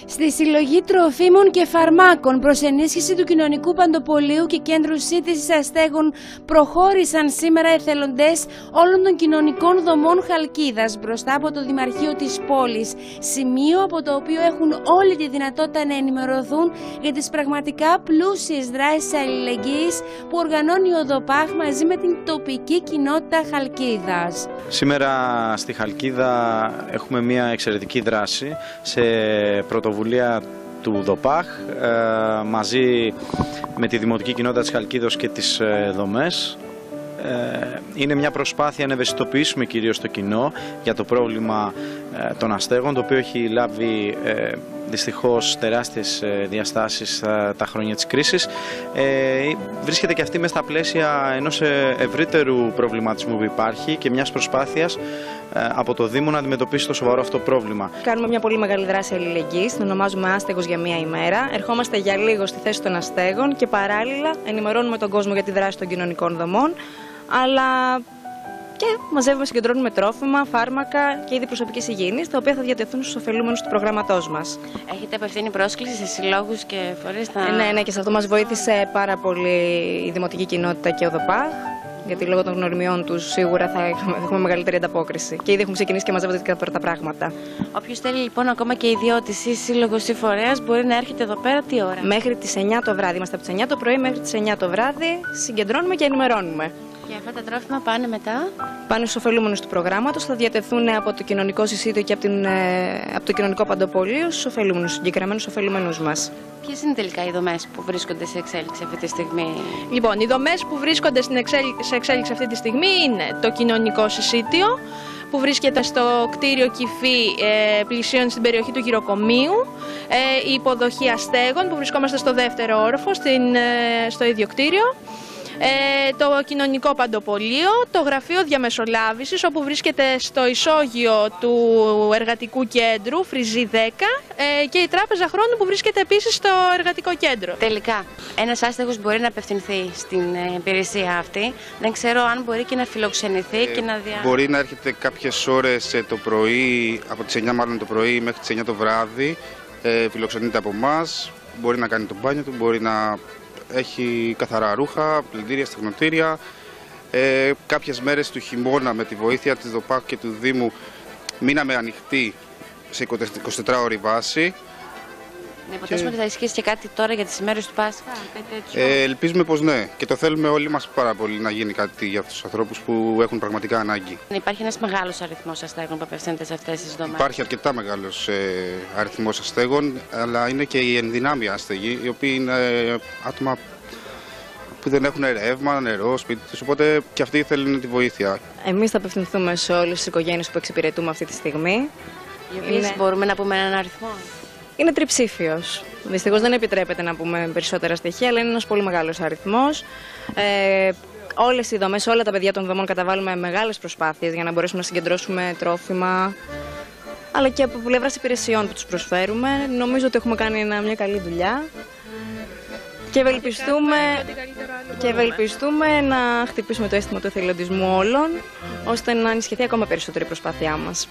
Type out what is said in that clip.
Στη συλλογή τροφίμων και φαρμάκων προς ενίσχυση του κοινωνικού παντοπολίου και κέντρου σύντησης αστέγων προχώρησαν σήμερα εθελοντές όλων των κοινωνικών δομών Χαλκίδας μπροστά από το Δημαρχείο της πόλης, σημείο από το οποίο έχουν όλη τη δυνατότητα να ενημερωθούν για τις πραγματικά πλούσιες δράσεις αλληλεγγύης που οργανώνει ο ΔΟΠΑΧ μαζί με την τοπική κοινότητα Χαλκίδας. Σήμερα στη Χαλκίδα έχουμε μια εξαιρετική δράση σε πρωτοβουλία του ΔΟΠΑΧ μαζί με τη Δημοτική Κοινότητα της Χαλκίδος και τις δομές. Είναι μια προσπάθεια να ευαισθητοποιήσουμε κυρίως το κοινό για το πρόβλημα των αστέγων, το οποίο έχει λάβει δυστυχώς τεράστιες διαστάσεις τα χρόνια της κρίσης. Βρίσκεται και αυτή μέσα στα πλαίσια ενός ευρύτερου προβληματισμού που υπάρχει και μιας προσπάθειας από το Δήμο να αντιμετωπίσει το σοβαρό αυτό πρόβλημα. Κάνουμε μια πολύ μεγάλη δράση αλληλεγγύης, την ονομάζουμε Άστεγος για μία ημέρα. Ερχόμαστε για λίγο στη θέση των αστέγων και παράλληλα ενημερώνουμε τον κόσμο για τη δράση των κοινωνικών δομών, αλλά και μαζεύουμε, συγκεντρώνουμε τρόφιμα, φάρμακα και είδη προσωπικής υγιεινής, τα οποία θα διατεθούν στους ωφελούμενους του προγράμματός μας. Έχετε απευθύνει πρόσκληση σε συλλόγους και φορείς? Ναι, και σε αυτό μας βοήθησε πάρα πολύ η Δημοτική Κοινότητα και ο ΔΟΠΑΧ. Γιατί λόγω των γνωριμιών τους σίγουρα θα έχουμε μεγαλύτερη ανταπόκριση. Και ήδη έχουμε ξεκινήσει και μαζεύονται και τα πράγματα. Όποιος θέλει λοιπόν ακόμα και ιδιώτης ή σύλλογος ή φορέας μπορεί να έρχεται εδώ πέρα τι ώρα? Μέχρι τις 9 το βράδυ. Είμαστε από τις 9 το πρωί μέχρι τις 9 το βράδυ. Συγκεντρώνουμε και ενημερώνουμε. Και αυτά τα τρόφιμα πάνε μετά? Πάνε στους ωφελούμενους του προγράμματος. Θα διατεθούν από το κοινωνικό συσίτιο και από το κοινωνικό παντοπολείο στους ωφελούμενους, συγκεκριμένους ωφελούμενους μας. Ποιες είναι τελικά οι δομές που βρίσκονται σε εξέλιξη αυτή τη στιγμή? Λοιπόν, οι δομές που βρίσκονται σε εξέλιξη αυτή τη στιγμή είναι το κοινωνικό συσίτιο που βρίσκεται στο κτίριο Κυφή πλησίον στην περιοχή του γυροκομείου, η υποδοχή αστέγων που βρισκόμαστε στο δεύτερο όροφο στο ίδιο κτίριο, το κοινωνικό παντοπολείο, το γραφείο διαμεσολάβησης όπου βρίσκεται στο ισόγειο του εργατικού κέντρου Φριζή 10 και η τράπεζα χρόνου που βρίσκεται επίσης στο εργατικό κέντρο. Τελικά, ένας άστεγος μπορεί να απευθυνθεί στην υπηρεσία αυτή. Δεν ξέρω αν μπορεί και να φιλοξενηθεί και να Μπορεί να έρχεται κάποιες ώρες το πρωί, από τις 9 μάλλον το πρωί μέχρι τις 9 το βράδυ, φιλοξενείται από εμάς, μπορεί να κάνει το μπάνιο του, μπορεί να έχει καθαρά ρούχα, πλυντήρια, στεγνοτήρια. Κάποιες μέρες του χειμώνα με τη βοήθεια της ΔΟΠΑΧ και του Δήμου μείναμε ανοιχτοί σε 24ωρη βάση. Να υποτάσσουμε ότι θα ισχύσει και κάτι τώρα για τις ημέρες του Πάσχα, κάτι τέτοιο? Ελπίζουμε πως ναι, και το θέλουμε όλοι μας πάρα πολύ να γίνει κάτι για αυτούς τους ανθρώπους που έχουν πραγματικά ανάγκη. Υπάρχει ένας μεγάλος αριθμός αστέγων που απευθύνεται σε αυτές τις δομές? Υπάρχει αρκετά μεγάλος αριθμός αστέγων, αλλά είναι και οι ενδυνάμοι άστεγοι, οι οποίοι είναι άτομα που δεν έχουν ρεύμα, νερό, σπίτι τους, οπότε και αυτοί θέλουν τη βοήθεια. Εμείς θα απευθυνθούμε σε όλες τις οικογένειες που εξυπηρετούμε αυτή τη στιγμή. Οι οποίες μπορούμε να πούμε έναν αριθμό? Είναι τριψήφιος. Δυστυχώς δεν επιτρέπεται να πούμε περισσότερα στοιχεία, αλλά είναι ένας πολύ μεγάλος αριθμός. Όλες οι δομές, όλα τα παιδιά των δομών καταβάλουμε μεγάλες προσπάθειες για να μπορέσουμε να συγκεντρώσουμε τρόφιμα, αλλά και από πλευράς υπηρεσιών που τους προσφέρουμε. Νομίζω ότι έχουμε κάνει μια καλή δουλειά και ευελπιστούμε να χτυπήσουμε το αίσθημα του εθελοντισμού όλων, ώστε να ενισχυθεί ακόμα περισσότερο η προσπάθειά μας.